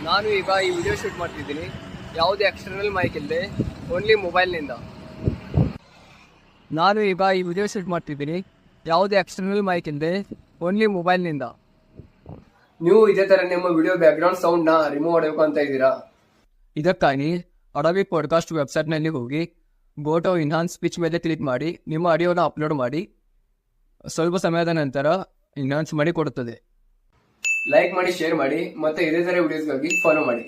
ನಾನು ಈಗ ಈ ವಿಡಿಯೋ ಶೂಟ್ ಮಾಡ್ತಿದ್ದೀನಿ ಯಾವುದೇ ಎಕ್ಸ್ಟರ್ನಲ್ ಮೈಕ್ ಇಲ್ಲದೆ ಓನ್ಲಿ ಮೊಬೈಲ್ನಿಂದ. ನೀವು ಇದೇ ಥರ ನಿಮ್ಮ ವಿಡಿಯೋ ಬ್ಯಾಕ್ಗ್ರೌಂಡ್ ಸೌಂಡ್ನ ರಿಮೂವ್ ಮಾಡಬೇಕು ಅಂತ ಇದ್ದೀರಾ? ಇದಕ್ಕಾಗಿ ಅಡವಿ ಪಾಡ್ಕಾಸ್ಟ್ ವೆಬ್ಸೈಟ್ನಲ್ಲಿ ಹೋಗಿ ಗೋ ಟು ಇನ್ಹಾನ್ಸ್ ಸ್ಪೀಚ್ ಮೇಲೆ ಕ್ಲಿಕ್ ಮಾಡಿ ನಿಮ್ಮ ಆಡಿಯೋನ ಅಪ್ಲೋಡ್ ಮಾಡಿ. ಸ್ವಲ್ಪ ಸಮಯದ ನಂತರ ಇನ್ಹಾನ್ಸ್ ಮಾಡಿ ಕೊಡುತ್ತದೆ. ಲೈಕ್ ಮಾಡಿ, ಶೇರ್ ಮಾಡಿ, ಮತ್ತೆ ಇದೇ ಥರ ವಿಡಿಯೋಸ್ಗಾಗಿ ಫಾಲೋ ಮಾಡಿ.